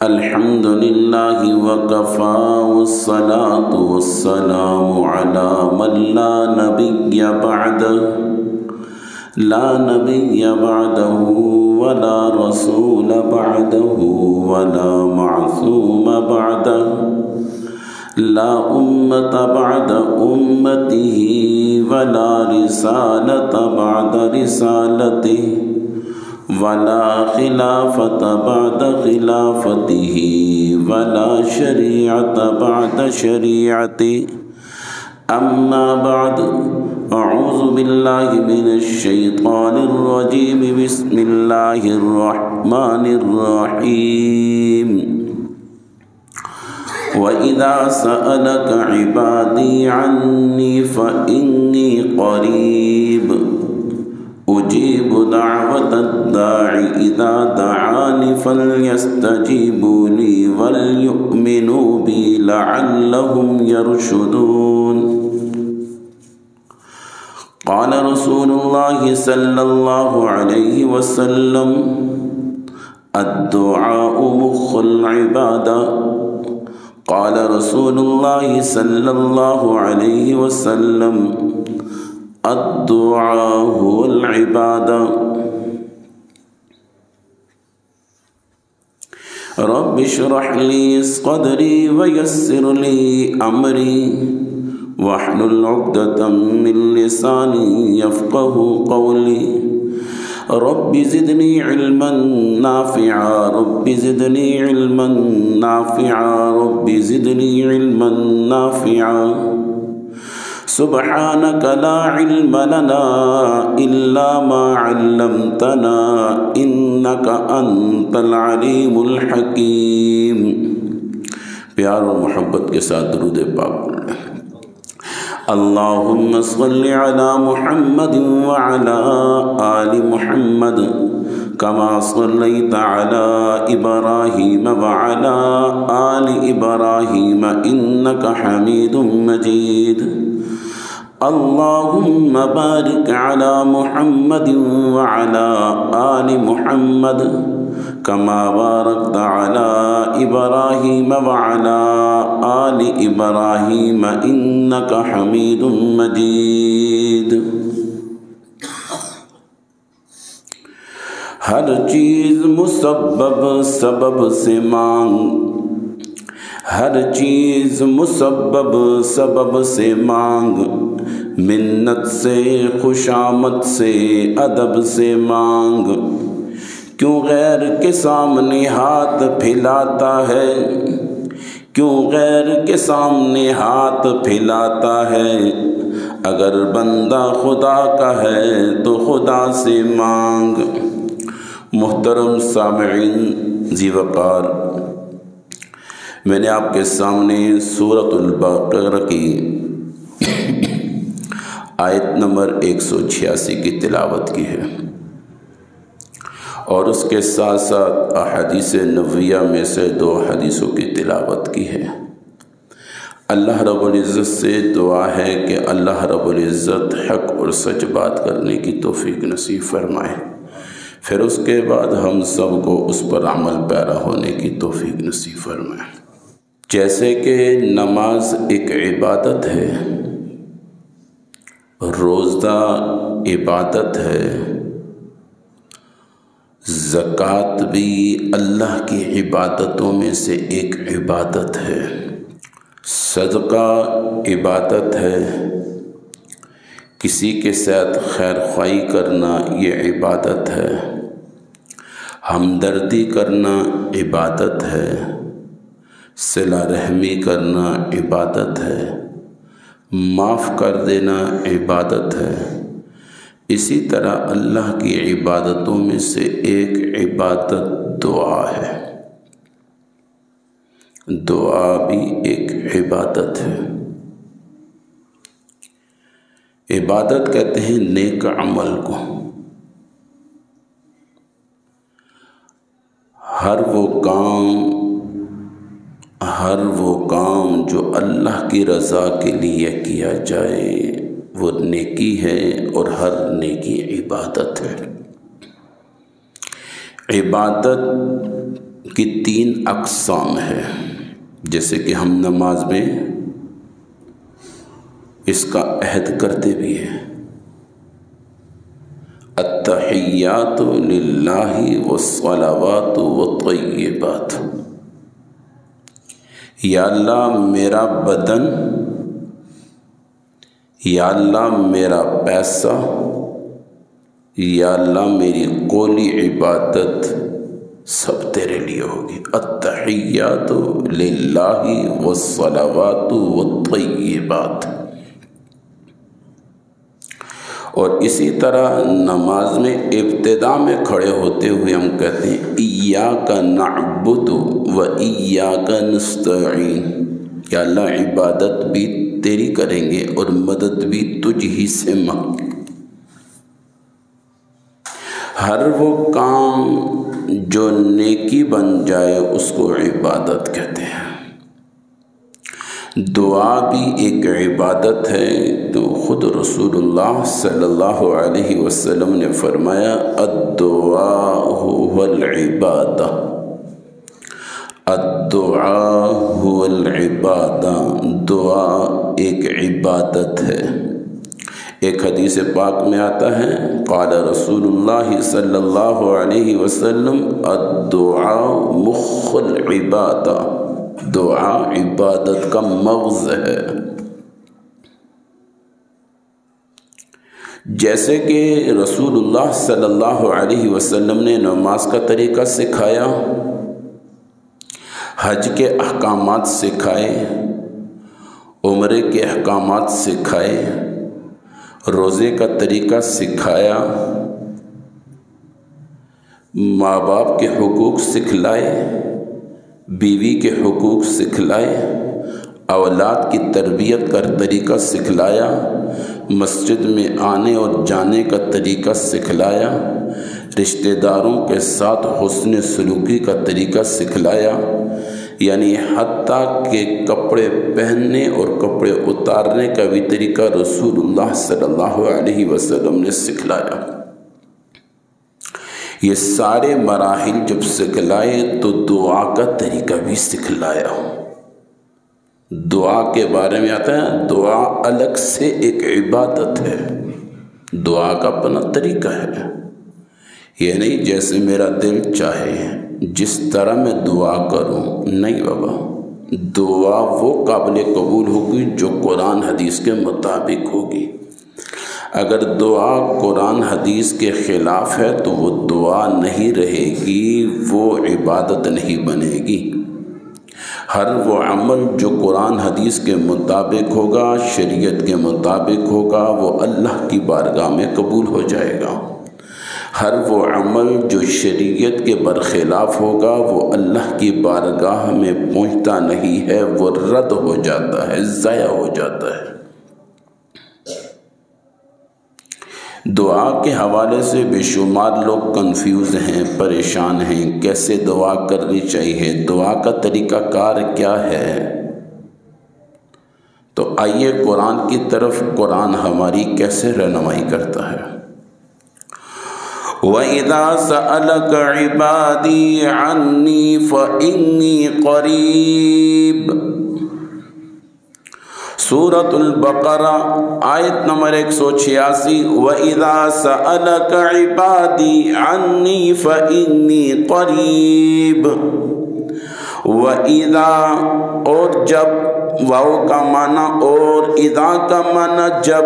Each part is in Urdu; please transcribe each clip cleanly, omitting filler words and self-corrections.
الحمد لله وكفى والصلاة والسلام على من لا نبي بعده ولا رسول بعده ولا معصوم بعده لا أمة بعد أمته ولا رسالة بعد رسالته ولا خلافة بعد خلافته ولا شريعة بعد شريعته أما بعد أعوذ بالله من الشيطان الرجيم بسم الله الرحمن الرحيم وإذا سألك عبادي عني فإني قريب أجيب دعوة الداع إذا دعاني فليستجيبوا لي وليؤمنوا بي لعلهم يرشدون قال رسول الله صلى الله عليه وسلم الدعاء مخ العبادة قال رسول الله صلى الله عليه وسلم الدعاء هو العبادة رب اشرح لي صدري ويسر لي أمري واحلل عقدة من لساني يفقه قولي رب زدني علما نافعا رب زدني علما نافعا رب زدني علما نافعا سبحانك لا علم لنا إلا ما علمتنا إنك أنت العليم الحكيم. پیار اور محبت کے ساتھ درود پاک پڑھیں. اللهم صل على محمد وعلى آل محمد كما صليت على إبراهيم وعلى آل إبراهيم إنك حميد مجيد. اللهم بارك على محمد وعلى آل محمد كما باركت على إبراهيم وعلى آل إبراهيم إنك حميد مجيد. ہر چیز مسبب سبب سے مانگ ہر چیز مسبب سبب سے مانگ منت سے خوشامد سے ادب سے مانگ کیوں غیر کے سامنے ہاتھ پھیلاتا ہے کیوں غیر کے سامنے ہاتھ پھیلاتا ہے اگر بندہ خدا کا ہے تو خدا سے مانگ. محترم سامعین ذی وقار، میں نے آپ کے سامنے سورۃ البقرہ کی آیت نمبر 186 کی تلاوت کی ہے اور اس کے ساتھ ساتھ احادیث نبویہ میں سے 2 حدیثوں کی تلاوت کی ہے. اللہ رب العزت سے دعا ہے کہ اللہ رب العزت حق اور سچ بات کرنے کی توفیق نصیب فرمائے، پھر اس کے بعد ہم سب کو اس پر عمل پیرا ہونے کی توفیق نصیب فرمائے. جیسے کہ نماز ایک عبادت ہے، روزہ عبادت ہے، زکوٰۃ بھی اللہ کی عبادتوں میں سے ایک عبادت ہے، صدقہ عبادت ہے، کسی کے ساتھ خیر خواہی کرنا یہ عبادت ہے، ہمدردی کرنا عبادت ہے، صلہ رحمی کرنا عبادت ہے، معاف کر دینا عبادت ہے. اسی طرح اللہ کی عبادتوں میں سے ایک عبادت دعا ہے. دعا بھی ایک عبادت ہے. عبادت کہتے ہیں نیک عمل کو. ہر وہ کام جو اللہ کی رضا کے لیے کیا جائے وہ نیکی ہے اور ہر نیکی عبادت ہے. عبادت کی 3 اقسام ہے، جیسے کہ ہم نماز میں اس کا عہد کرتے بھی ہیں، التحیات للہ والصلوات والطیبات۔ یا اللہ میرا بدن، یا اللہ میرا پیسہ، یا اللہ میری قولی عبادت سب تیرے لیے ہوگی۔ التحیات للہ والصلوات والطیبات۔ اور اسی طرح نماز میں ابتدا میں کھڑے ہوتے ہوئے ہم کہتے ہیں ایاک نعبد و ایاک نستعین، یا اللہ عبادت بھی تیری کریں گے اور مدد بھی تجھ ہی سے مانگیں۔ ہر وہ کام جو نیکی بن جائے اس کو عبادت کہتے ہیں۔ دعا بھی ایک عبادت ہے، تو خود رسول اللہ صلی اللہ علیہ وسلم نے فرمایا الدعاء هو العبادہ، الدعاء هو العبادہ، دعا ایک عبادت ہے۔ ایک حدیث پاک میں آتا ہے قال رسول اللہ صلی اللہ علیہ وسلم الدعاء مخ العبادہ، دعا عبادت کا مغز ہے۔ جیسے کہ رسول اللہ صلی اللہ علیہ وسلم نے نماز کا طریقہ سکھایا، حج کے احکامات سکھائے، عمرے کے احکامات سکھائے، روزے کا طریقہ سکھایا، ماں باپ کے حقوق سکھلائے، بیوی کے حقوق سکھلائے، اولاد کی تربیت کا طریقہ سکھلایا، مسجد میں آنے اور جانے کا طریقہ سکھلایا، رشتہ داروں کے ساتھ حسن سلوکی کا طریقہ سکھلایا، یعنی حتیٰ کہ کپڑے پہننے اور کپڑے اتارنے کا بھی طریقہ رسول اللہ صلی اللہ علیہ وسلم نے سکھلایا۔ یہ سارے مراحل جب سکھلائے تو دعا کا طریقہ بھی سکھلایا۔ دعا کے بارے میں آتا ہے دعا الگ سے ایک عبادت ہے، دعا کا اپنا طریقہ ہے۔ یہ نہیں جیسے میرا دل چاہے جس طرح میں دعا کروں، نہیں بابا، دعا وہ قابل قبول ہوگی جو قرآن حدیث کے مطابق ہوگی۔ اگر دعا قرآن حدیث کے خلاف ہے تو وہ دعا نہیں رہے گی، وہ عبادت نہیں بنے گی۔ ہر وہ عمل جو قرآن حدیث کے مطابق ہوگا، شریعت کے مطابق ہوگا، وہ اللہ کی بارگاہ میں قبول ہو جائے گا۔ ہر وہ عمل جو شریعت کے برخلاف ہوگا وہ اللہ کی بارگاہ میں پہنچتا نہیں ہے، وہ رد ہو جاتا ہے، ضائع ہو جاتا ہے۔ دعا کے حوالے سے بے شمار لوگ کنفیوز ہیں، پریشان ہیں، کیسے دعا کرنی چاہیے، دعا کا طریقہ کار کیا ہے؟ تو آئیے قرآن کی طرف، قرآن ہماری کیسے رہنمائی کرتا ہے۔ وَإِذَا سَأَلَكَ عِبَادِي عَنِّي فَإِنِّي قَرِيبٌ، سورۃ البقرہ آیت نمبر 186۔ وَإِذَا سَأَلَكَ عِبَادِي عَنِّي فَإِنِّي قَرِيبٌ۔ وَإِذَا اور جب، واو کا معنی اور، اذا کا معنی جب،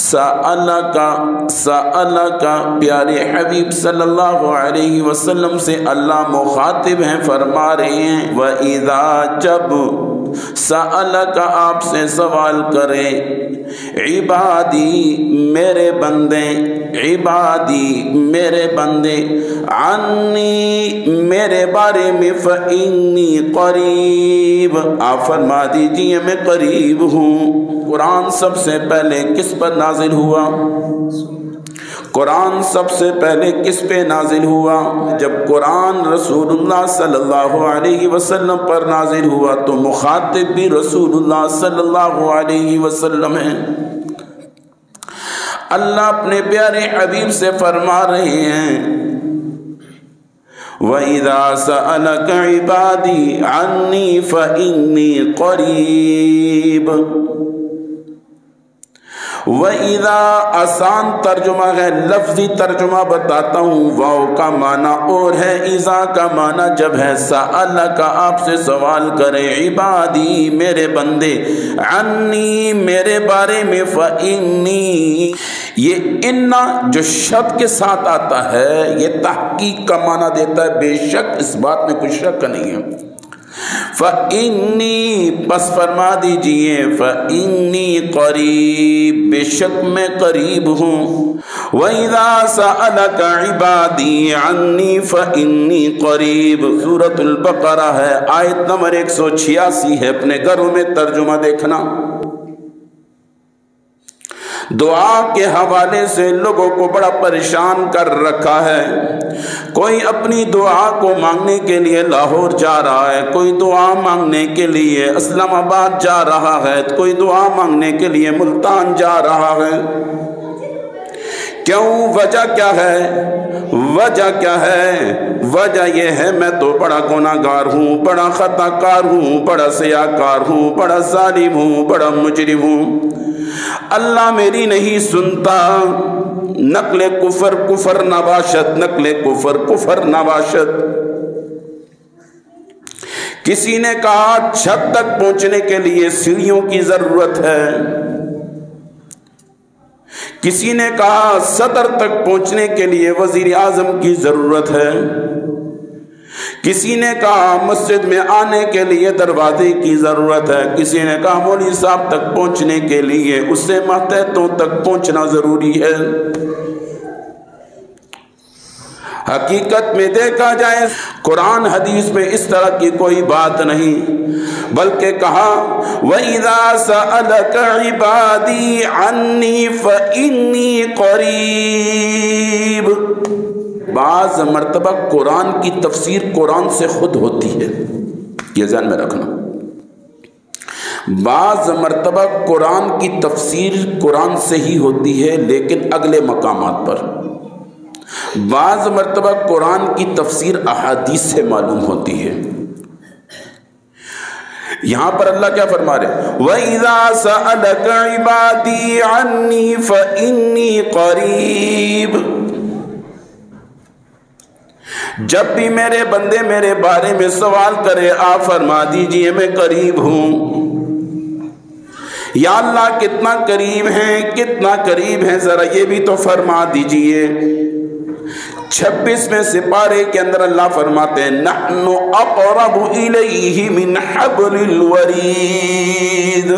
سألک پیارے حبیب صلی اللہ علیہ وسلم سے اللہ مخاطب ہیں، فرما رہے ہیں وَإِذَا جب سألک آپ سے سوال کرے، عبادی میرے بندے، عبادی میرے بندے، عنی میرے بارے میں، فإنی قریب آپ فرما دیجئے میں قریب ہوں۔ قرآن سب سے پہلے کس پر نازل ہوا؟ قرآن سب سے پہلے کس پہ نازل ہوا؟ جب قرآن رسول اللہ صلی اللہ علیہ وسلم پر نازل ہوا تو مخاطب بھی رسول اللہ صلی اللہ علیہ وسلم ہیں۔ اللہ اپنے پیارے حبیب سے فرما رہے ہیں وَإِذَا سَأَلَكَ عِبَادِي عَنِّي فَإِنِّي قَرِيبٌ۔ وَإِذَا آسان ترجمہ ہے، لفظی ترجمہ بتاتا ہوں۔ واو کا معنی اور ہے، اذا کا معنی جب ہے، سألک آپ سے سوال کرے، عبادی میرے بندے، عنی میرے بارے میں، فإنی یہ انا جو شرط کے ساتھ آتا ہے یہ تحقیق کا معنی دیتا ہے، بے شک اس بات میں کچھ شک نہیں ہے۔ فَإِنِّي پس فرما دیجئے، فَإِنِّي قریب بے شک میں قریب ہوں۔ وَإِذَا سَأَلَكَ عِبَادِي عَنِّي فَإِنِّي قریب، سورۃ البقرہ ہے، آیت نمبر 186 ہے، اپنے گھروں میں ترجمہ دیکھنا۔ دعا کے حوالے سے لوگوں کو بڑا پریشان کر رکھا ہے۔ کوئی اپنی دعا کو مانگنے کے لیے لاہور جا رہا ہے، کوئی دعا مانگنے کے لیے اسلام آباد جا رہا ہے، کوئی دعا مانگنے کے لیے ملتان جا رہا ہے۔ کیوں؟ وجہ کیا ہے؟ وجہ کیا ہے؟ وجہ یہ ہے میں تو بڑا گناہگار ہوں، بڑا خطا کار ہوں، بڑا سیاکار ہوں، بڑا ظالم ہوں، بڑا مجرم ہوں، اللہ میری نہیں سنتا۔ نقل کفر کفر نباشد، نقل کفر کفر نباشد۔ کسی نے کہا چھت تک پہنچنے کے لیے سیڑھیوں کی ضرورت ہے، کسی نے کہا صدر تک پہنچنے کے لیے وزیر اعظم کی ضرورت ہے، کسی نے کہا مسجد میں آنے کے لیے دروازے کی ضرورت ہے، کسی نے کہا مولوی صاحب تک پہنچنے کے لیے اس سے ماتحتوں تک پہنچنا ضروری ہے۔ حقیقت میں دیکھا جائے قرآن حدیث میں اس طرح کی کوئی بات نہیں، بلکہ کہا وَإِذَا سَأَلَكَ عِبَادِي عَنِّي فَإِنِّي قَرِيبٌ۔ بعض مرتبہ قرآن کی تفسیر قرآن سے خود ہوتی ہے، یہ ذہن میں رکھنا۔ بعض مرتبہ قرآن کی تفسیر قرآن سے ہی ہوتی ہے لیکن اگلے مقامات پر، بعض مرتبہ قرآن کی تفسیر احادیث سے معلوم ہوتی ہے۔ یہاں پر اللہ کیا فرما رہے ہیں؟ وَإِذَا سَأَلَكَ عِبَادِي عَنِّي فَإِنِّي قَرِيبٌ۔ جب بھی میرے بندے میرے بارے میں سوال کرے آپ فرما دیجئے میں قریب ہوں۔ یا اللہ کتنا قریب ہیں، کتنا قریب ہیں، ذرا یہ بھی تو فرما دیجئے۔ 26 میں سپارے کے اندر اللہ فرماتے ہیں نحن اقرب الیہ من حبل الورید،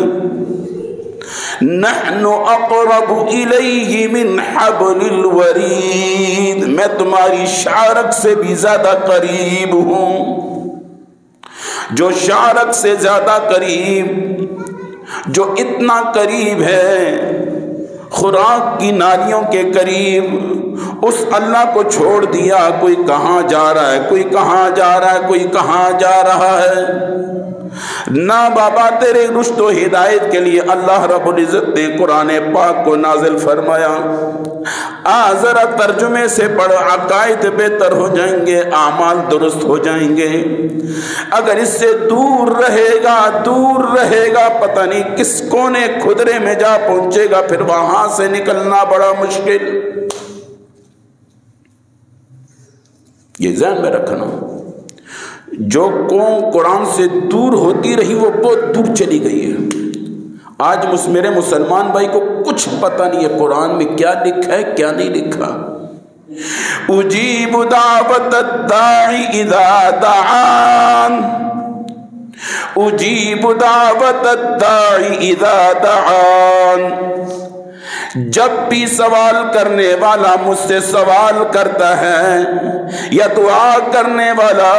نحن اقرب الیہ من حبل الورید، میں تمہاری شارک سے بھی زیادہ قریب ہوں۔ جو شارک سے زیادہ قریب، جو اتنا قریب ہے خوراک کی نالیوں کے قریب، اس اللہ کو چھوڑ دیا کوئی کہاں جا رہا ہے، کوئی کہاں جا رہا ہے، کوئی کہاں جا رہا ہے۔ نہ بابا تیرے رشد و ہدایت کے لیے اللہ رب العزت نے قرآن پاک کو نازل فرمایا۔ ذرا ترجمے سے پڑھ، عقائد بہتر ہو جائیں گے، اعمال درست ہو جائیں گے۔ اگر اس سے دور رہے گا پتہ نہیں کس کونے خدرے میں جا پہنچے گا، پھر وہاں سے نکلنا بڑا مشکل۔ یہ ذہن میں رکھنا، جو قوم قرآن سے دور ہوتی رہی وہ بہت دور چلی گئی ہے۔ آج میرے مسلمان بھائی کو کچھ پتہ نہیں ہے قرآن میں کیا لکھا ہے کیا نہیں لکھا۔ اجیب دعوت الداعی اذا دعان، اجیب دعوت الداعی اذا دعان۔ جب بھی سوال کرنے والا مجھ سے سوال کرتا ہے یا دعا کرنے والا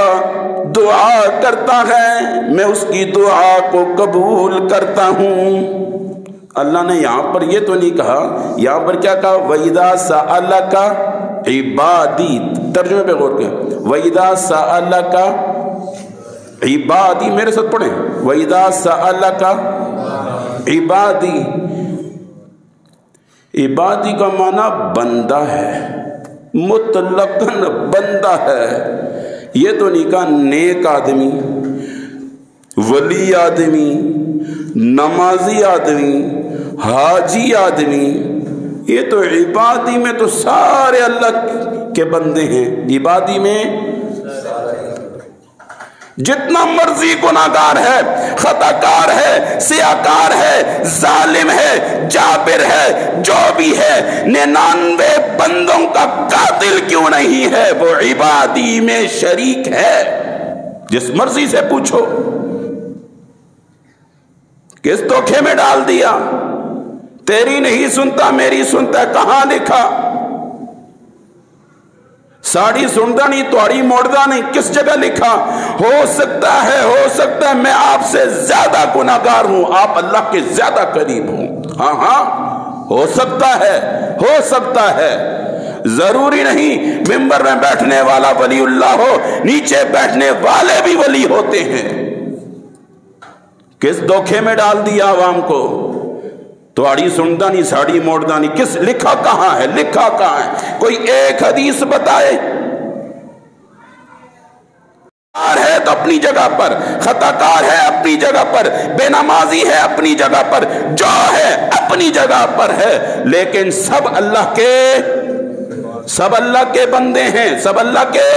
دعا کرتا ہے، میں اس کی دعا کو قبول کرتا ہوں۔ اللہ نے یہاں پر یہ تو نہیں کہا، یہاں پر کیا کہا؟ وَإِذَا سَأَلَكَ عِبَادِي، ترجمے پہ غور کریں، وَإِذَا سَأَلَكَ عِبَادِي، میرے ساتھ پڑھیں، وَإِذَا سَأَلَكَ عِبَادِي۔ عبادی کا معنی بندہ ہے، مطلقاً بندہ ہے۔ یہ تو نہیں کہا نیک آدمی، ولی آدمی، نمازی آدمی، حاجی آدمی، یہ تو عبادی میں تو سارے اللہ کے بندے ہیں، عبادی میں جتنا مرضی گناہگار ہے، خطاکار ہے، سیاکار ہے، ظالم ہے، جابر ہے، جو بھی ہے، 99 بندوں کا قاتل کیوں نہیں ہے، وہ عبادی میں شریک ہے۔ جس مرضی سے پوچھو کس دھوکے میں ڈال دیا، تیری نہیں سنتا میری سنتا، کہاں لکھا؟ ساڑی سنتا نہیں توڑی موڑتا نہیں، کس جگہ لکھا؟ ہو سکتا ہے میں آپ سے زیادہ گناہگار ہوں، آپ اللہ کے زیادہ قریب ہوں، ہاں ہو سکتا ہے، ضروری نہیں ممبر میں بیٹھنے والا ولی اللہ ہو، نیچے بیٹھنے والے بھی ولی ہوتے ہیں۔ کس دھوکے میں ڈال دیا عوام کو؟ توڑی سنتا نہیں ساڑی موڑتا نہیں، کس لکھا کہاں ہے؟ کوئی ایک حدیث بتائے؟ ہے تو اپنی جگہ پر، خطاکار ہے اپنی جگہ پر، بے نمازی ہے اپنی جگہ پر، جو ہے اپنی جگہ پر ہے، لیکن سب اللہ کے بندے ہیں، سب اللہ کے۔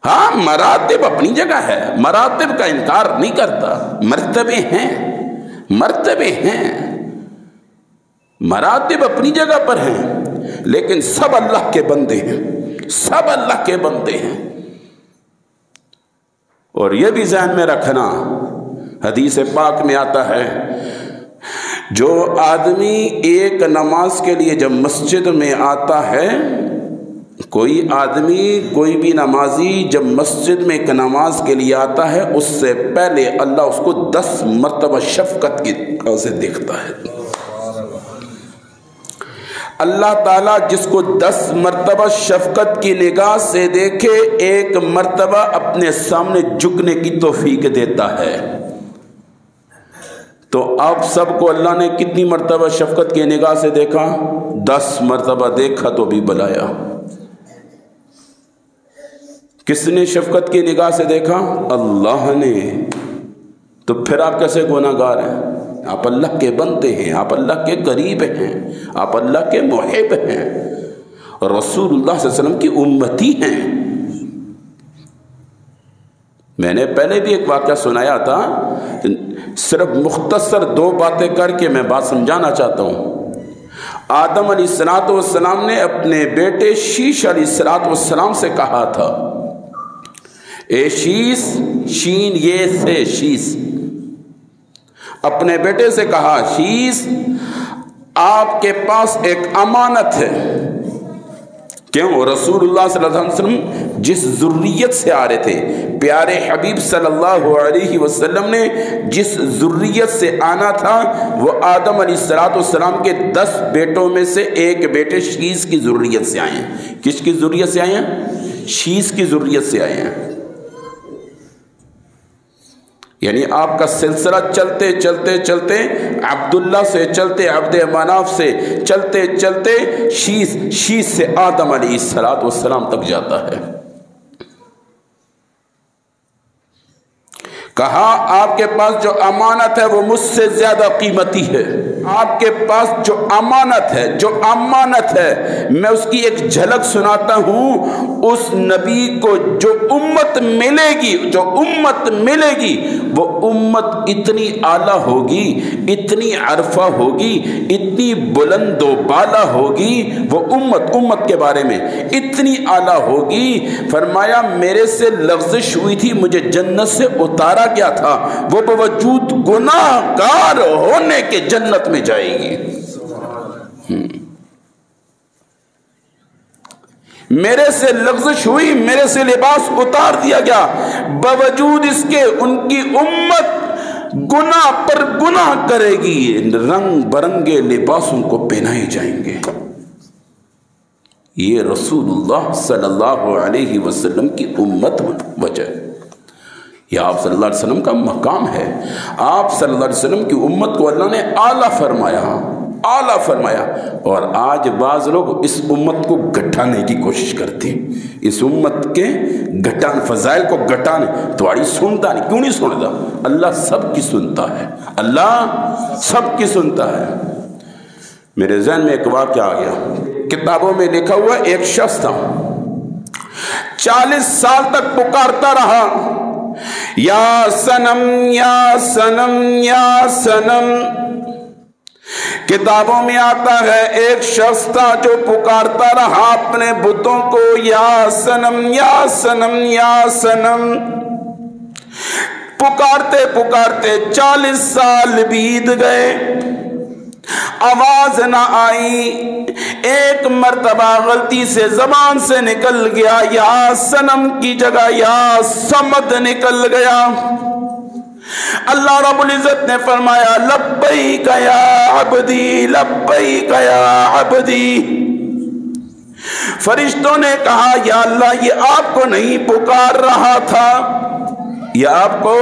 ہاں مراتب اپنی جگہ ہے، مراتب کا انکار نہیں کرتا، مرتبے ہیں، مراتب اپنی جگہ پر ہیں، لیکن سب اللہ کے بندے ہیں، سب اللہ کے بندے ہیں۔ اور یہ بھی ذہن میں رکھنا، حدیث پاک میں آتا ہے جو آدمی ایک نماز کے لیے جب مسجد میں آتا ہے، کوئی آدمی کوئی بھی نمازی جب مسجد میں ایک نماز کے لیے آتا ہے، اس سے پہلے اللہ اس کو 10 مرتبہ شفقت کی نگاہ سے دیکھتا ہے۔ اللہ تعالیٰ جس کو 10 مرتبہ شفقت کی نگاہ سے دیکھے، ایک مرتبہ اپنے سامنے جھکنے کی توفیق دیتا ہے۔ تو آپ سب کو اللہ نے کتنی مرتبہ شفقت کی نگاہ سے دیکھا؟ 10 مرتبہ دیکھا تو بھی بلایا۔ کس نے شفقت کی نگاہ سے دیکھا؟ اللہ نے۔ تو پھر آپ کیسے گناہگار ہیں؟ آپ اللہ کے بندے ہیں، آپ اللہ کے قریب ہیں، آپ اللہ کے محب ہیں، رسول اللہ صلی اللہ علیہ وسلم کی امتی ہیں۔ میں نے پہلے بھی ایک واقعہ سنایا تھا، صرف مختصر 2 باتیں کر کے میں بات سمجھانا چاہتا ہوں۔ آدم علیہ السلام نے اپنے بیٹے شیش علیہ السلام سے کہا تھا، اے شیش، شین یہ سے شیش، اپنے بیٹے سے کہا، شیش آپ کے پاس ایک امانت ہے۔ کیوں؟ رسول اللہ صلی اللہ علیہ وسلم جس ذریت سے آ رہے تھے، پیارے حبیب صلی اللہ علیہ وسلم نے جس ذریت سے آنا تھا، وہ آدم علیہ السلام کے 10 بیٹوں میں سے ایک بیٹے شیش کی ذریت سے آئے ہیں۔ کس کی ذریت سے آئے ہیں؟ شیش کی ذریت سے آئے ہیں۔ یعنی آپ کا سلسلہ چلتے چلتے عبداللہ سے چلتے، عبد مناف سے چلتے شیش سے آدم علیہ السلام تک جاتا ہے۔ کہا آپ کے پاس جو امانت ہے وہ مجھ سے زیادہ قیمتی ہے۔ آپ کے پاس جو امانت ہے میں اس کی ایک جھلک سناتا ہوں۔ اس نبی کو جو امت ملے گی وہ امت اتنی اعلیٰ ہوگی، اتنی عرفہ ہوگی، اتنی بلند و بالا ہوگی، وہ امت کے بارے میں اتنی اعلیٰ ہوگی۔ فرمایا میرے سے لغزش ہوئی تھی، مجھے جنت سے اتارا گیا تھا، وہ باوجود گناہ گار ہونے کے جنت میں جائے گی۔ میرے سے لغزش ہوئی، میرے سے لباس اتار دیا گیا، باوجود اس کے ان کی امت گناہ پر گناہ کرے گی، رنگ برنگے لباسوں کو پہنائے جائیں گے۔ یہ رسول اللہ صلی اللہ علیہ وسلم کی امت وجہ، یہ آپ صلی اللہ علیہ وسلم کا مقام ہے۔ آپ صلی اللہ علیہ وسلم کی امت کو اللہ نے اعلیٰ فرمایا، اعلیٰ فرمایا۔ اور آج بعض لوگ اس امت کو گھٹانے کی کوشش کرتے ہیں، اس امت کے فضائل کو گھٹانے، تمہاری سنتا نہیں، کیوں نہیں سنتا؟ اللہ سب کی سنتا ہے، اللہ سب کی سنتا ہے۔ میرے ذہن میں ایک واقعہ آ گیا، کتابوں میں لکھا ہوا ایک شخص تھا 40 سال تک پکارتا رہا، یا صنم یا صنم یا صنم۔ کتابوں میں آتا ہے ایک شخص تھا جو پکارتا رہا اپنے بتوں کو، یا صنم یا صنم یا صنم۔ پکارتے پکارتے 40 سال بیت گئے، آواز نہ آئی۔ ایک مرتبہ غلطی سے زبان سے نکل گیا، یا صنم کی جگہ یا صمد نکل گیا۔ اللہ رب العزت نے فرمایا لبیک یا عبدی، لبیک یا عبدی۔ فرشتوں نے کہا یا اللہ یہ آپ کو نہیں پکار رہا تھا، یہ آپ کو،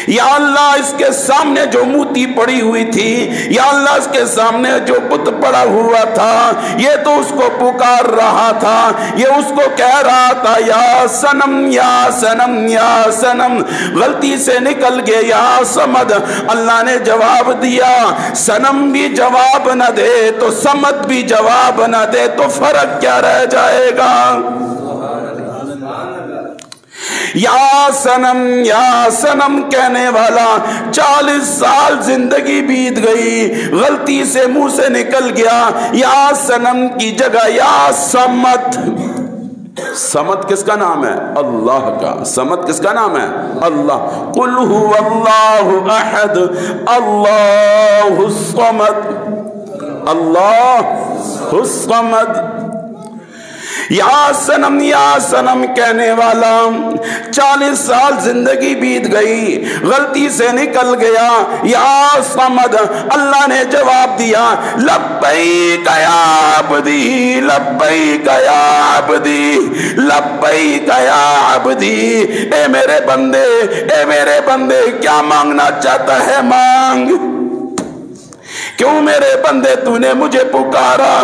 یا اللہ اس کے سامنے جو موتی پڑی ہوئی تھی، یا اللہ اس کے سامنے جو بت پڑا ہوا تھا، یہ تو اس کو پکار رہا تھا، یہ اس کو کہہ رہا تھا یا صنم یا صنم یا صنم۔ غلطی سے نکل گئے یا صمد۔ اللہ نے جواب دیا، صنم بھی جواب نہ دے تو صمد بھی جواب نہ دے تو فرق کیا رہ جائے گا؟ یا صنم کہنے والا 40 سال زندگی بیت گئی، غلطی سے منہ سے نکل گیا یا صنم کی جگہ یا صمد۔ صمد کس کا نام ہے؟ اللہ کا۔ صمد کس کا نام ہے؟ اللہ۔ قل هو اللہ احد اللہ الصمد، اللہ الصمد۔ یا صنم کہنے والا 40 سال زندگی بیت گئی، غلطی سے نکل گیا یا صمد۔ اللہ نے جواب دیا لبیک یا عبدی، لبیک یا عبدی، لبیک یا عبدی۔ اے میرے بندے، اے میرے بندے، کیا مانگنا چاہتا ہے مانگ، کیوں میرے بندے تو نے مجھے پکارا؟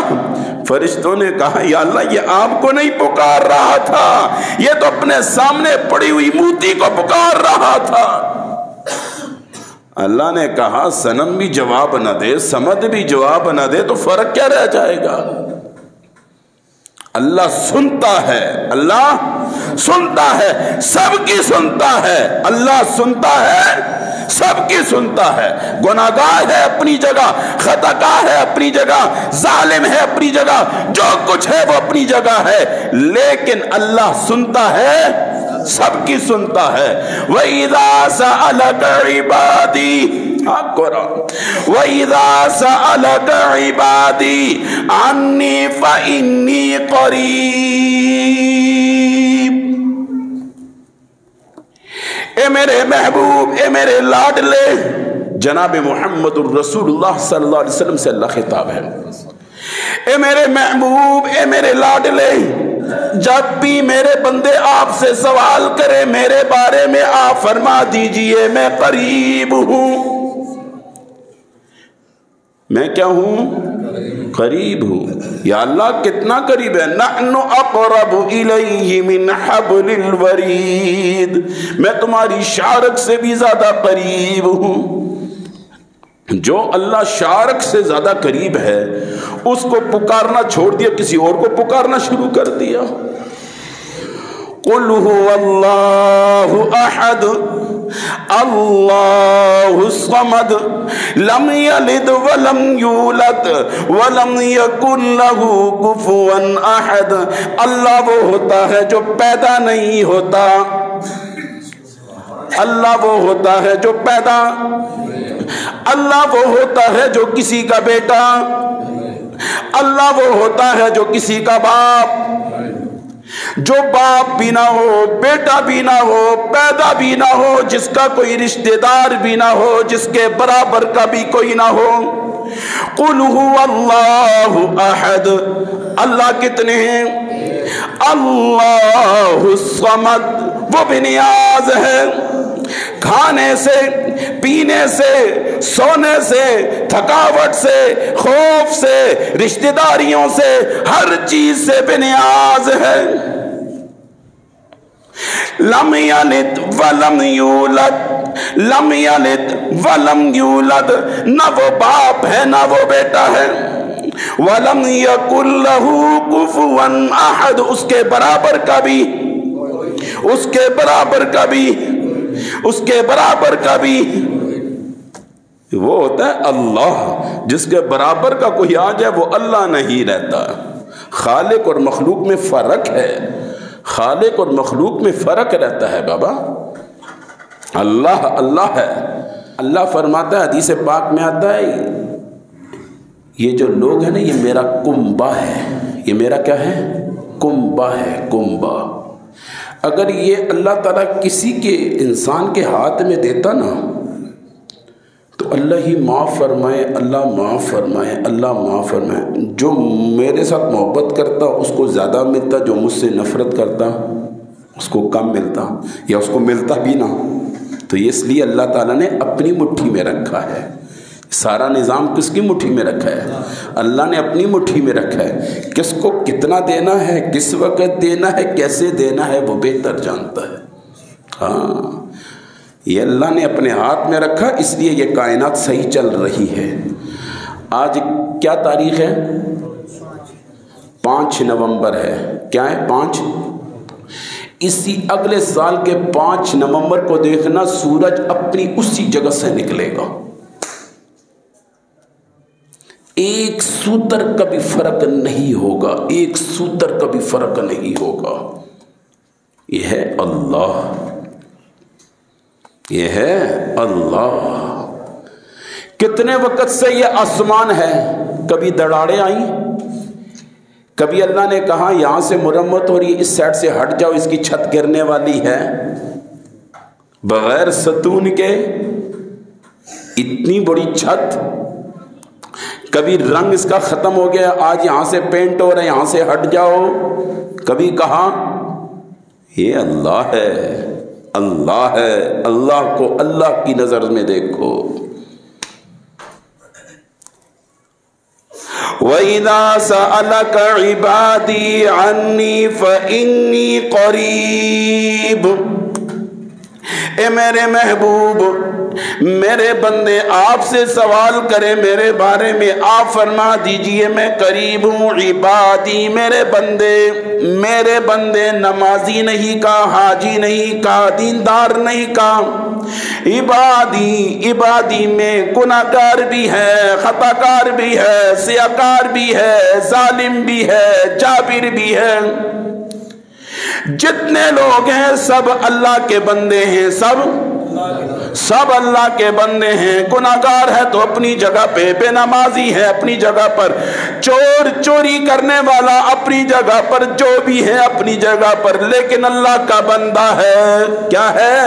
فرشتوں نے کہا یا اللہ یہ آپ کو نہیں پکار رہا تھا، یہ تو اپنے سامنے پڑی ہوئی موتی کو پکار رہا تھا۔ اللہ نے کہا صنم بھی جواب نہ دے، صمد بھی جواب نہ دے تو فرق کیا رہ جائے گا؟ اللہ سنتا ہے، اللہ سنتا ہے، سب کی سنتا ہے۔ اللہ سنتا ہے، سب کی سنتا ہے۔ گناہگار ہے اپنی جگہ، خطاکار ہے اپنی جگہ، ظالم ہے اپنی جگہ، جو کچھ ہے وہ اپنی جگہ ہے، لیکن اللہ سنتا ہے، سب کی سنتا ہے۔ وَإِذَا سَأَلَكَ عِبَادِي، آپ کو رہا، وَإِذَا سَأَلَكَ عِبَادِي عَنِّي فَإِنِّي قَرِيبٌ۔ اے میرے محبوب، اے میرے لاڈلے، جناب محمد الرسول اللہ صلی اللہ علیہ وسلم سے اللہ خطاب ہے۔ اے میرے محبوب، اے میرے لاڈلے، جب بھی میرے بندے آپ سے سوال کرے میرے بارے میں آپ فرما دیجئے میں قریب ہوں۔ میں کیا ہوں؟ قریب ہوں۔ یا اللہ کتنا قریب ہے؟ نحن اقرب الیہ من حبل الورید، میں تمہاری شارک سے بھی زیادہ قریب ہوں۔ جو اللہ شارک سے زیادہ قریب ہے اس کو پکارنا چھوڑ دیا، کسی اور کو پکارنا شروع کر دیا۔ قل هو اللہ احد اللہ الصمد لم یلد ولم یولد ولم یکن لہ کفوا احد۔ اللہ وہ ہوتا ہے جو پیدا نہیں ہوتا، اللہ وہ ہوتا ہے جو پیدا، اللہ وہ ہوتا ہے جو کسی کا بیٹا، اللہ وہ ہوتا ہے جو کسی کا باپ، جو باپ بھی نہ ہو، بیٹا بھی نہ ہو، پیدا بھی نہ ہو، جس کا کوئی رشتہ دار بھی نہ ہو، جس کے برابر کا بھی کوئی نہ ہو۔ قل هو اللہ احد، اللہ کتنے ہیں؟ اللہ الصمد، وہ بے نیاز ہے، کھانے سے، پینے سے، سونے سے، تھکاوٹ سے، خوف سے، رشتہ داریوں سے، ہر چیز سے بے نیاز ہے۔ لم یلد ولم یولد، لم یلد ولم یولد، نہ وہ باپ ہے نہ وہ بیٹا ہے۔ ولم یکن لہ کفوا احد، اس کے برابر کا بھی، اس کے برابر کا بھی، اس کے برابر کا بھی۔ وہ ہوتا ہے اللہ، جس کے برابر کا کوئی آ جائے وہ اللہ نہیں رہتا۔ خالق اور مخلوق میں فرق ہے، خالق اور مخلوق میں فرق رہتا ہے بابا۔ اللہ اللہ ہے۔ اللہ فرماتا ہے، حدیث پاک میں آتا ہے، یہ جو لوگ ہیں نا یہ میرا کنبہ ہے، یہ میرا کیا ہے؟ کنبہ ہے، کنبہ۔ اگر یہ اللہ تعالیٰ کسی کے انسان کے ہاتھ میں دیتا نا تو اللہ ہی معاف فرمائے، اللہ معاف فرمائے، اللہ معاف فرمائے۔ جو میرے ساتھ محبت کرتا اس کو زیادہ ملتا، جو مجھ سے نفرت کرتا اس کو کم ملتا، یا اس کو ملتا بھی نہ۔ تو یہ اس لیے اللہ تعالیٰ نے اپنی مٹھی میں رکھا ہے۔ سارا نظام کس کی مٹھی میں رکھا ہے؟ اللہ نے اپنی مٹھی میں رکھا ہے۔ کس کو کتنا دینا ہے، کس وقت دینا ہے، کیسے دینا ہے، وہ بہتر جانتا ہے۔ ہاں، یہ اللہ نے اپنے ہاتھ میں رکھا، اس لیے یہ کائنات صحیح چل رہی ہے۔ آج کیا تاریخ ہے؟ 5 نومبر ہے۔ کیا ہے 5؟ اسی اگلے سال کے 5 نومبر کو دیکھنا سورج اپنی اسی جگہ سے نکلے گا، ایک سوتر کا بھی فرق نہیں ہوگا، ایک سوتر کا بھی فرق نہیں ہوگا۔ یہ ہے اللہ، یہ ہے اللہ۔ کتنے وقت سے یہ آسمان ہے؟ کبھی دراڑیں آئیں؟ کبھی اللہ نے کہا یہاں سے مرمت ہو رہی ہے، اس سائڈ سے ہٹ جاؤ، اس کی چھت گرنے والی ہے؟ بغیر ستون کے اتنی بڑی چھت، کبھی رنگ اس کا ختم ہو گیا، آج یہاں سے پینٹ ہو رہا ہے، یہاں سے ہٹ جاؤ؟ کبھی کہا؟ یہ اللہ ہے، اللہ ہے۔ اللہ کو اللہ کی نظر میں دیکھو۔ وَإِذَا سَأَلَكَ عِبَادِي عَنِّي فَإِنِّي قَرِيبٌ، اے میرے محبوب، میرے بندے آپ سے سوال کریں میرے بارے میں، آپ فرما دیجئے میں قریب ہوں۔ عبادی، میرے بندے، میرے بندے، نمازی نہیں کہا، حاجی نہیں کہا، دیندار نہیں کہا، عبادی، عبادی میں گناہگار بھی ہے، خطا کار بھی ہے، سیاکار بھی ہے، ظالم بھی ہے، جابر بھی ہے۔ جتنے لوگ ہیں سب اللہ کے بندے ہیں، سب اللہ کے بندے ہیں۔ گناہگار ہے تو اپنی جگہ پہ، بے نمازی ہے اپنی جگہ پر، چور چوری کرنے والا اپنی جگہ پر، جو بھی ہے اپنی جگہ پر، لیکن اللہ کا بندہ ہے۔ کیا ہے؟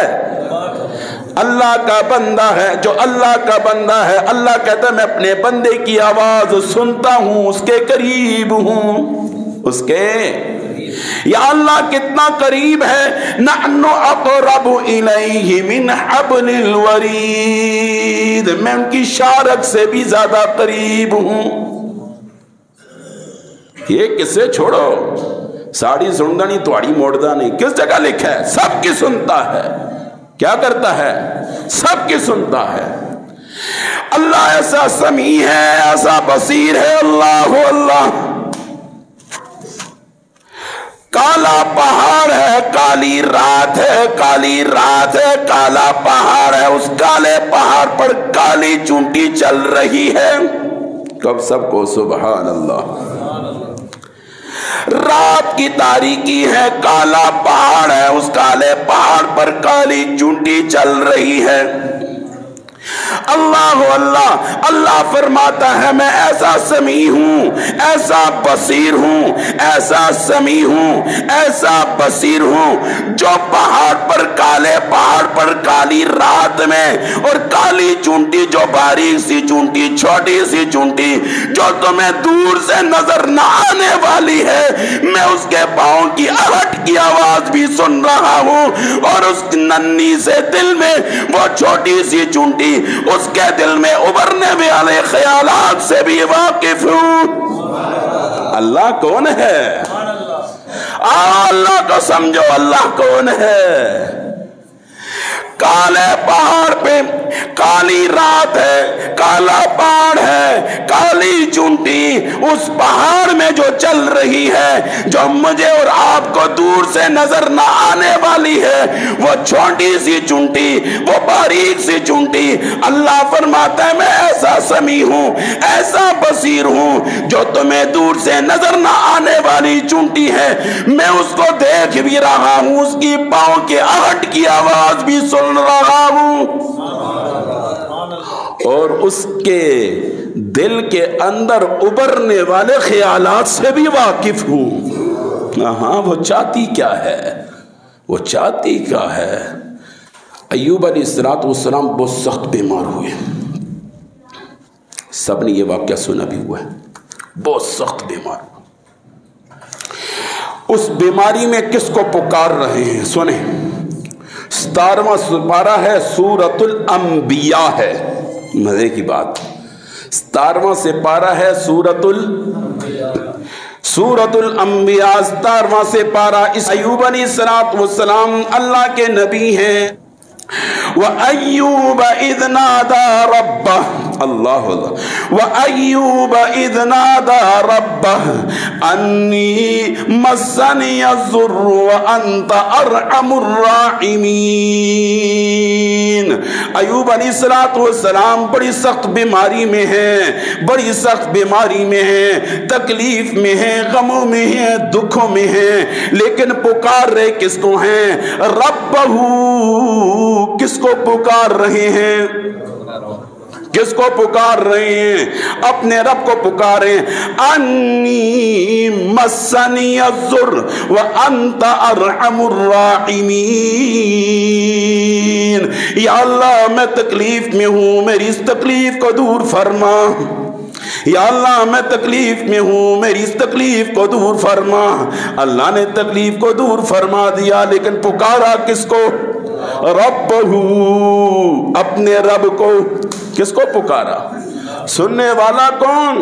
اللہ کا بندہ ہے۔ جو اللہ کا بندہ ہے، اللہ کہتا ہے میں اپنے بندے کی آواز سنتا ہوں، اس کے قریب ہوں، اس کے۔ یا اللہ کتنا قریب ہے، نحن اقرب الیہ من حبل الورید، میں ان کی شارک سے بھی زیادہ قریب ہوں۔ یہ کسے چھوڑو، ساڑی سندا نہیں تواڑی موڑدا نہیں، کس جگہ لکھا ہے؟ سب کی سنتا ہے۔ کیا کرتا ہے؟ سب کی سنتا ہے۔ اللہ ایسا سمیع ہے، ایسا بصیر ہے، اللہ اللہ۔ کالا پہاڑ ہے، کالی رات ہے، کالی رات ہے، کالا پہاڑ ہے، اس کالے پہاڑ پر کالی چونٹی چل رہی ہے۔ کب سب کو سبحان اللہ۔ رات کی تاریکی ہے، کالا پہاڑ ہے، اس کالے پہاڑ پر کالی چونٹی چل رہی ہے۔ اللہ اللہ، اللہ فرماتا ہے میں ایسا سمیع ہوں، ایسا بصیر ہوں، ایسا سمیع ہوں، ایسا بصیر ہوں، جو پہاڑ پر، کالے پہاڑ پر کالی رات میں، اور کالی چونٹی، جو باریک سی چونٹی، چھوٹی سی چونٹی جو تمہیں دور سے نظر نہ آنے والی ہے، میں اس کے پاؤں کی آہٹ کی آواز بھی سن رہا ہوں، اور اس ننھی سے دل میں وہ چھوٹی سی چونٹی اس کے دل میں ابھرنے والے خیالات سے بھی واقف ہوں۔ اللہ کون ہے؟ اللہ کو سمجھو، اللہ کون ہے؟ کالے پہاڑ پہ کالی رات ہے، کالا پہاڑ ہے، کالی چونٹی اس پہاڑ میں جو چل رہی ہے، جو مجھے اور آپ کو دور سے نظر نہ آنے والی ہے، وہ چھوٹی سی چونٹی، وہ باریک سی چونٹی، اللہ فرماتا ہے میں ایسا سمیع ہوں، ایسا بصیر ہوں، جو تمہیں دور سے نظر نہ آنے والی چونٹی ہے میں اس کو دیکھ بھی رہا ہوں، اس کی پاؤں کے آہٹ کی آواز بھی سن رہا ہوں، اور اس کے دل کے اندر ابھرنے والے خیالات سے بھی واقف ہوں۔ ہاں وہ چاہتی کیا ہے، وہ چاہتی کیا ہے۔ ایوب علیہ السلام بہت سخت بیمار ہوئے، سب نے یہ واقعہ سنا بھی ہوا ہے، بہت سخت بیمار۔ اس بیماری میں کس کو پکار رہے ہیں سنیں، 17واں سپارہ ہے، سورۃ الانبیاء ہے، مزے کی بات، 17واں سپارہ ہے سورۃ الانبیاء، 17واں سپارہ۔ اس ایوب علیہ السلام اللہ کے نبی ہیں۔ وَأَيُّوبَ إِذْ نَادَى رَبَّهُ اللہ وَأَيُّوبَ إِذْ نَادَى رَبَّهُ أَنِّي مَسَّنِيَ الضُّرُّ وَأَنْتَ أَرْحَمُ الراحمین۔ ایوب علیہ السلام بڑی سخت بیماری میں ہیں، بڑی سخت بیماری میں ہیں، تکلیف میں ہیں، غموں میں ہیں، دکھوں میں ہیں، لیکن پکار رہے کس کو ہیں؟ ربہو، کس کو پکار رہے ہیں؟ کس کو پکار رہے ہیں؟ اپنے رب کو پکاریں۔ انی مسنی الضر وانت ارحم الراحمین۔ یا اللہ میں تکلیف میں ہوں، میری اس تکلیف کو دور فرما۔ یا اللہ میں تکلیف میں ہوں، میری اس تکلیف کو دور فرما۔ اللہ نے تکلیف کو دور فرما دیا، لیکن پکارا کس کو؟ ربہو، اپنے رب کو۔ کس کو پکارا؟ سننے والا کون؟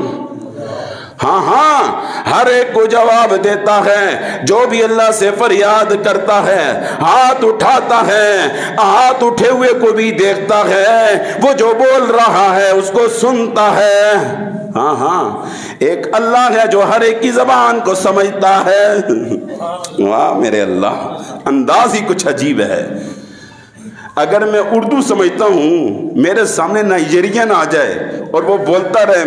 ہاں ہر ایک کو جواب دیتا ہے، جو بھی اللہ سے فریاد کرتا ہے، ہاتھ اٹھاتا ہے، ہاتھ اٹھے ہوئے کو بھی دیکھتا ہے، وہ جو بول رہا ہے اس کو سنتا ہے۔ ہاں ایک اللہ ہے جو ہر ایک کی زبان کو سمجھتا ہے۔ واہ میرے اللہ، انداز ہی کچھ عجیب ہے۔ اگر میں اردو سمجھتا ہوں، میرے سامنے نائجیرین آ جائے اور وہ بولتا رہے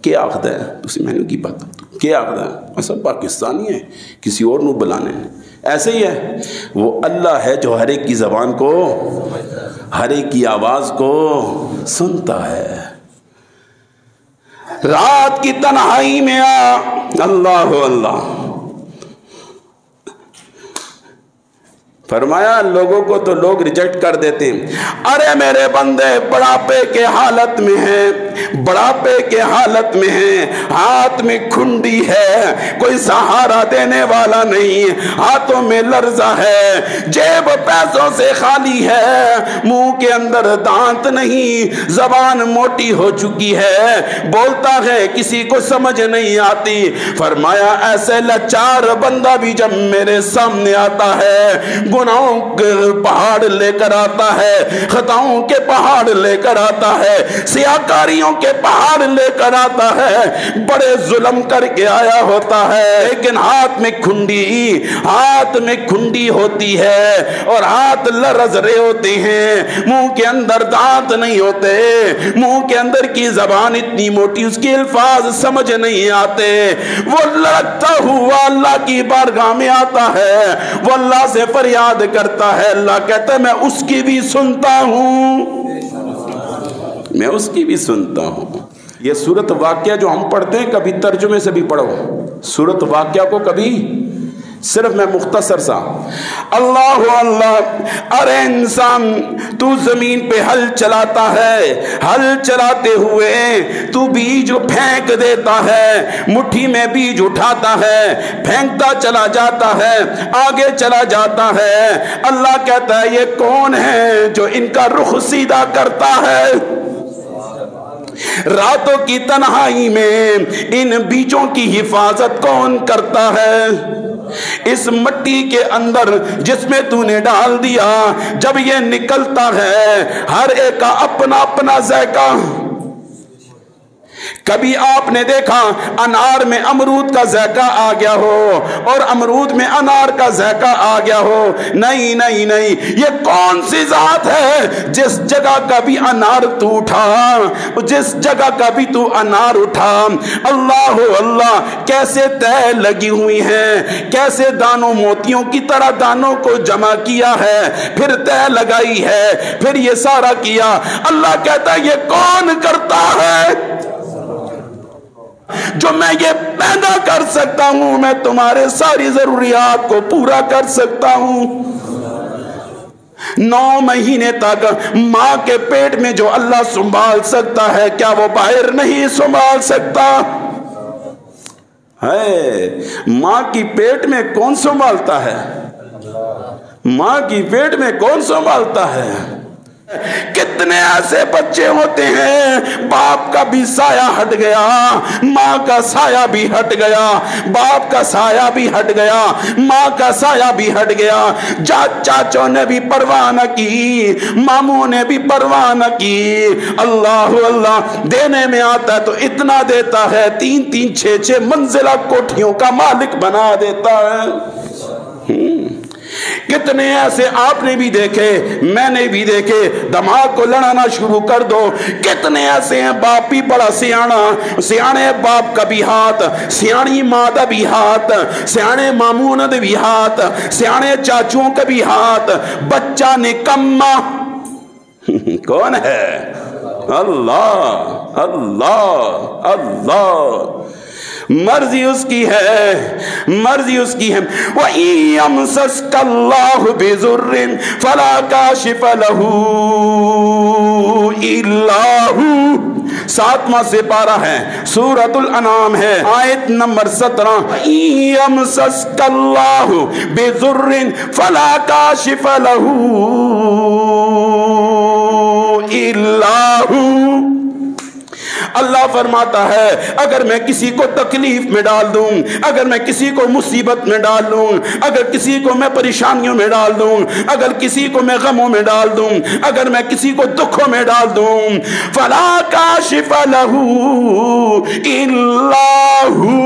کیا آخد ہے اسی میں نے کی بات کیا آخد ہے، ایسا پاکستانی ہے کسی اور نو بلانے، ایسے ہی ہے۔ وہ اللہ ہے جو ہر ایک کی زبان کو، ہر ایک کی آواز کو سنتا ہے۔ رات کی تنہائی میں اللہ اللہ فرمایا، لوگوں کو تو لوگ ریجیکٹ کر دیتے ہیں، ارے میرے بندے بڑھاپے کے حالت میں ہیں، بڑھاپے کے حالت میں ہیں، ہاتھ میں کھنڈی ہے، کوئی سہارا دینے والا نہیں، ہاتھوں میں لرزہ ہے، جیب پیسوں سے خالی ہے، منہ کے اندر دانت نہیں، زبان موٹی ہو چکی ہے، بولتا ہے کسی کو سمجھ نہیں آتی۔ فرمایا ایسے لاچار بندہ بھی جب میرے سامنے آتا ہے، گناہوں کے پہاڑ لے کر آتا ہے، خطاؤں کے پہاڑ لے کر آتا ہے، سیاکاریوں کے پہاڑ لے کر آتا ہے، بڑے ظلم کر کے آیا ہوتا ہے، لیکن ہاتھ میں کھنڈی ہوتی ہے اور ہاتھ لرز رہے ہوتے ہیں، منہ کے اندر دانت نہیں ہوتے، منہ کے اندر کی زبان اتنی موٹی، اس کے الفاظ سمجھ نہیں آتے، وہ لڑکتا ہوا اللہ کی بارگاہ میں آتا ہے، وہ اللہ سے فریاد کرتا ہے، اللہ کہتا ہے میں اس کی بھی سنتا ہوں، میں اس کی بھی سنتا ہوں۔ یہ سورت واقعہ جو ہم پڑھتے ہیں کبھی ترجمے سے بھی پڑھو، سورت واقعہ کو کبھی صرف میں مختصر سا اللہ اللہ، ارے انسان تو زمین پہ ہل چلاتا ہے، ہل چلاتے ہوئے تو بیج پھینک دیتا ہے، مٹھی میں بیج اٹھاتا ہے، پھینکتا چلا جاتا ہے، آگے چلا جاتا ہے۔ اللہ کہتا ہے یہ کون ہے جو ان کا رخ سیدھا کرتا ہے؟ راتوں کی تنہائی میں ان بیجوں کی حفاظت کون کرتا ہے؟ اس مٹی کے اندر جس میں تو نے ڈال دیا، جب یہ نکلتا ہے ہر ایک کا اپنا اپنا ذائقہ۔ کبھی آپ نے دیکھا انار میں امرود کا ذائقہ آ گیا ہو اور امرود میں انار کا ذائقہ آ گیا ہو؟ نہیں نہیں نہیں، یہ کون سی ذات ہے جس جگہ کا بھی انار تو اٹھا، جس جگہ کا بھی تو انار اٹھا، اللہ اللہ کیسے طے لگی ہوئی ہیں، کیسے دانوں موتیوں کی طرح دانوں کو جمع کیا ہے، پھر طے لگائی ہے، پھر یہ سارا کیا۔ اللہ کہتا ہے یہ کون کرتا ہے؟ جو میں یہ پیدا کر سکتا ہوں، میں تمہارے ساری ضروریات کو پورا کر سکتا ہوں۔ 9 مہینے تک ماں کے پیٹ میں جو اللہ سنبھال سکتا ہے، کیا وہ باہر نہیں سنبھال سکتا ہے؟ ماں کی پیٹ میں کون سنبھالتا ہے؟ ماں کی پیٹ میں کون سنبھالتا ہے؟ کتنے ایسے بچے ہوتے ہیں باپ کا بھی سایہ ہٹ گیا، ماں کا سایہ بھی ہٹ گیا، باپ کا سایہ بھی ہٹ گیا، ماں کا سایہ بھی ہٹ گیا، چاچوں نے بھی پرواہ نہ کی، ماموں نے بھی پرواہ نہ کی۔ اللہ اللہ دینے میں آتا ہے تو اتنا دیتا ہے، 3 6 منزلہ کوٹھیوں کا مالک بنا دیتا ہے۔ کتنے ایسے آپ نے بھی دیکھے، میں نے بھی دیکھے، دماغ کو لڑانا شروع کر دو۔ کتنے ایسے ہیں باپ بھی بڑا سیانا، سیانے باپ کا بھی ہاتھ، سیانی ماں کا بھی ہاتھ، سیانے مامون کا بھی ہاتھ، سیانے چاچوں کا بھی ہاتھ، بچہ نکما کون ہے؟ اللہ اللہ اللہ، مرضی اس کی ہے، مرضی اس کی ہے۔ وَإِن يَمْسَسْكَ اللَّهُ بِضُرٍّ فَلَا كَاشِفَ لَهُ إِلَّا هُوَ، 7واں سپارہ ہے، سورۃ الانعام ہے، آیت نمبر 17۔ وَإِن يَمْسَسْكَ اللَّهُ بِضُرٍّ فَلَا كَاشِفَ لَهُ إِلَّا هُوَ۔ اللہ فرماتا ہے اگر میں کسی کو تکلیف میں ڈال دوں، اگر میں کسی کو مصیبت میں ڈال دوں، اگر کسی کو میں پریشانیوں میں ڈال دوں، اگر کسی کو میں غموں میں ڈال دوں، اگر میں کسی کو دکھوں میں ڈال دوں، فلا کاشف لہ الا ہو،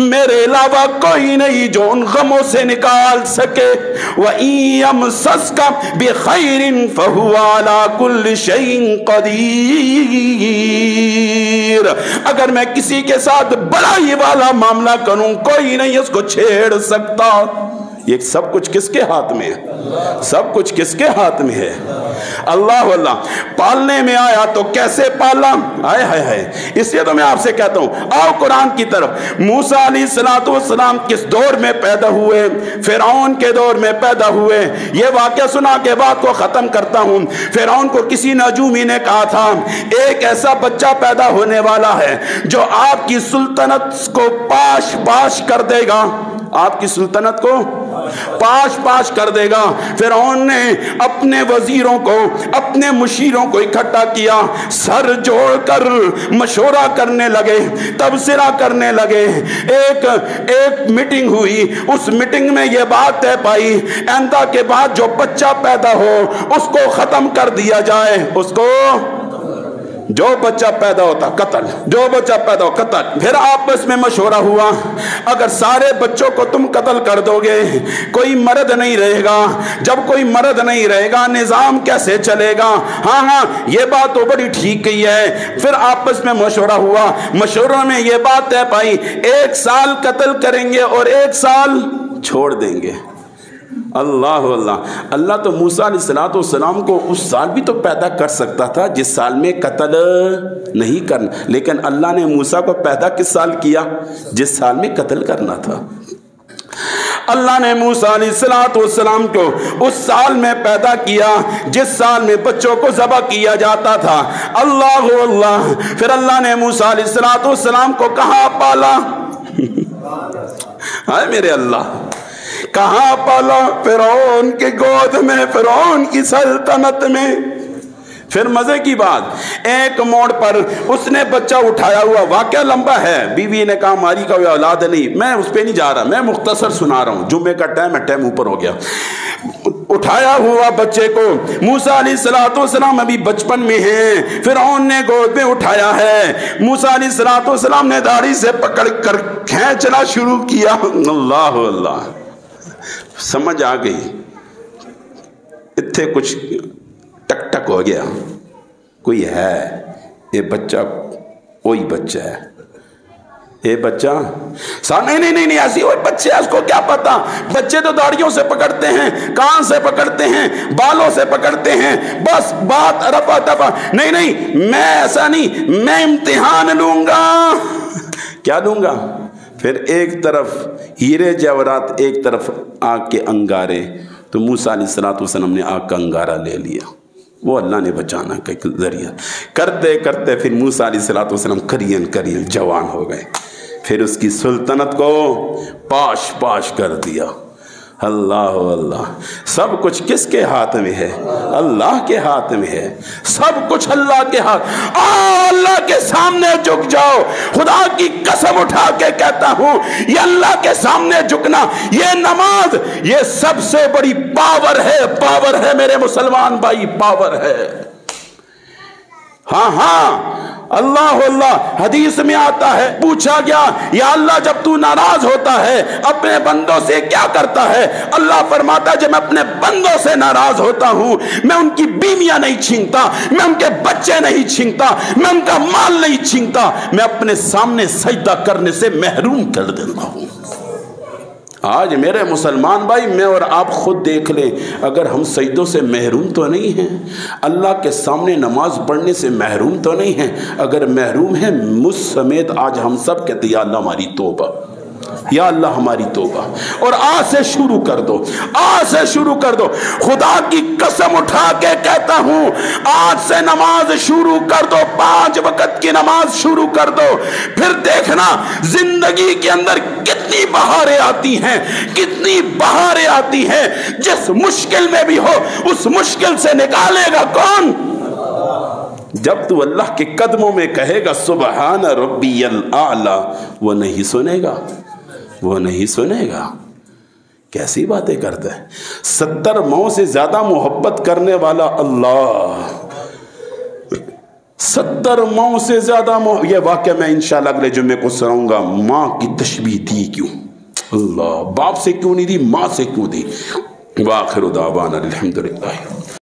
میرے علاوہ کوئی نہیں جو ان غموں سے نکال سکے۔ وَإِن يَمْسَسْكَ بِخَيْرٍ فَهُوَ عَلَى كُلِّ شَيْءٍ قَدِيرٌ، اگر میں کسی کے ساتھ بڑائی والا معاملہ کروں کوئی نہیں اس کو چھیڑ سکتا۔ یہ سب کچھ کس کے ہاتھ میں ہے؟ سب کچھ کس کے ہاتھ میں ہے؟ اللہ اللہ۔ پالنے میں آیا تو کیسے پالا؟ آئے ہائے ہائے۔ اس لیے تو میں آپ سے کہتا ہوں آؤ قرآن کی طرف۔ موسیٰ علیہ السلام کس دور میں پیدا ہوئے؟ فرعون کے دور میں پیدا ہوئے۔ یہ واقعہ سنا کے بات کو ختم کرتا ہوں۔ فرعون کو کسی نجومی نے کہا تھا ایک ایسا بچہ پیدا ہونے والا ہے جو آپ کی سلطنت کو پاش پاش کر دے گا، آپ کی سلطنت کو پاش پاش کر دے گا۔ فرعون نے اپنے وزیروں کو، اپنے مشیروں کو اکٹھا کیا، سر جوڑ کر مشورہ کرنے لگے، تبصرہ کرنے لگے۔ ایک میٹنگ ہوئی، اس میٹنگ میں یہ بات طے پائی آئندہ کے بعد جو بچہ پیدا ہو اس کو ختم کر دیا جائے، اس کو جو بچہ پیدا ہوتا قتل، جو بچہ پیدا ہو قتل۔ پھر آپس میں مشورہ ہوا اگر سارے بچوں کو تم قتل کر دو گے کوئی مرد نہیں رہے گا، جب کوئی مرد نہیں رہے گا نظام کیسے چلے گا؟ ہاں یہ بات تو بڑی ٹھیک گئی ہے۔ پھر آپس میں مشورہ ہوا، مشوروں میں یہ بات طے پائی 1 سال قتل کریں گے اور 1 سال چھوڑ دیں گے۔ اللہ اللہ۔ اللہ تو موسیٰ علیہ السلام کو اس سال بھی تو پیدا کر سکتا تھا جس سال میں قتل نہیں کرنا، لیکن اللہ نے موسیٰ کو پیدا کس سال کیا؟ جس سال میں قتل کرنا تھا۔ اللہ نے موسیٰ علیہ السلام کو اس سال میں پیدا کیا جس سال میں بچوں کو ذبح کیا جاتا تھا۔ اللہ اللہ، پھر اللہ نے موسیٰ علیہ السلام کو کہاں پالا؟ ہائے میرے اللہ، کہاں پالا؟ فرعون کی گود میں، فرعون کی سلطنت میں۔ پھر مزے کی بات، ایک موڑ پر اس نے بچہ اٹھایا ہوا، واقعہ لمبا ہے، بیوی نے کہا ہماری کا اولاد نہیں، میں اس پہ نہیں جا رہا، میں مختصر سنا رہا ہوں، جمعے کا ٹائم ہے، ٹائم اوپر ہو گیا۔ اٹھایا ہوا بچے کو موسیٰ علیہ السلام ابھی بچپن میں ہیں، فرعون نے گود میں اٹھایا ہے، موسیٰ علیہ السلام نے داڑھی سے پکڑ کر کھینچنا شروع کیا۔ اللہ اللہ، سمجھ آ گئی، اتنے کچھ ٹک ٹک ہو گیا، کوئی ہے یہ بچہ، کوئی بچہ ہے یہ بچہ، نہیں ایسی کوئی بچے اس کو کیا پتا، بچے تو داڑھیوں سے پکڑتے ہیں، کان سے پکڑتے ہیں، بالوں سے پکڑتے ہیں، بس بات رفع دفع، نہیں میں ایسا نہیں، میں امتحان لوں گا۔ کیا لوں گا؟ پھر ایک طرف ہیرے جواہرات، ایک طرف آگ کے انگارے، تو موسیٰ علیہ السلام نے آگ کا انگارہ لے لیا، وہ اللہ نے بچانا کا ذریعہ کرتے کرتے پھر موسیٰ علیہ السلام کرین جوان ہو گئے، پھر اس کی سلطنت کو پاش پاش کر دیا۔ اللہ اللہ، سب کچھ کس کے ہاتھ میں ہے؟ اللہ کے ہاتھ میں ہے، سب کچھ اللہ کے ہاتھ۔ اللہ کے سامنے جھک جاؤ، خدا کی قسم اٹھا کے کہتا ہوں، یہ اللہ کے سامنے جھکنا، یہ نماز، یہ سب سے بڑی پاور ہے، پاور ہے میرے مسلمان بھائی، پاور ہے۔ ہاں اللہ اللہ، حدیث میں آتا ہے، پوچھا گیا یا اللہ جب تو ناراض ہوتا ہے اپنے بندوں سے کیا کرتا ہے؟ اللہ فرماتا ہے جب میں اپنے بندوں سے ناراض ہوتا ہوں، میں ان کی بیویاں نہیں چھینتا، میں ان کے بچے نہیں چھینتا، میں ان کا مال نہیں چھینتا، میں اپنے سامنے سجدہ کرنے سے محروم کر دیتا ہوں۔ آج میرے مسلمان بھائی، میں اور آپ خود دیکھ لیں، اگر ہم سجدوں سے محروم تو نہیں ہیں، اللہ کے سامنے نماز پڑھنے سے محروم تو نہیں ہیں، اگر محروم ہیں مجھ سمیت آج ہم سب کہتے یا اللہ ہماری توبہ، یا اللہ ہماری توبہ، اور آج سے شروع کر دو، آج سے شروع کر دو، خدا کی قسم اٹھا کے کہتا ہوں، آج سے نماز شروع کر دو، 5 وقت کی نماز شروع کر دو، پھر دیکھنا زندگی کے اندر کتنی بہاریں آتی ہیں، کتنی بہاریں آتی ہیں۔ جس مشکل میں بھی ہو اس مشکل سے نکالے گا کون؟ جب تو اللہ کے قدموں میں کہے گا سبحان ربی الاعلی، وہ نہیں سنے گا، وہ نہیں سنے گا۔ کیسی باتیں کرتا ہے، 70 ماؤں سے زیادہ محبت کرنے والا اللہ، 70 ماؤں سے زیادہ یہ واقعہ میں انشاءاللہ اگلے جمعے کو سناؤں گا، ماں کی تشبیہ دی کیوں، اللہ باپ سے کیوں نہیں دی، ماں سے کیوں دی۔ وآخر دعوانا الحمدللہ۔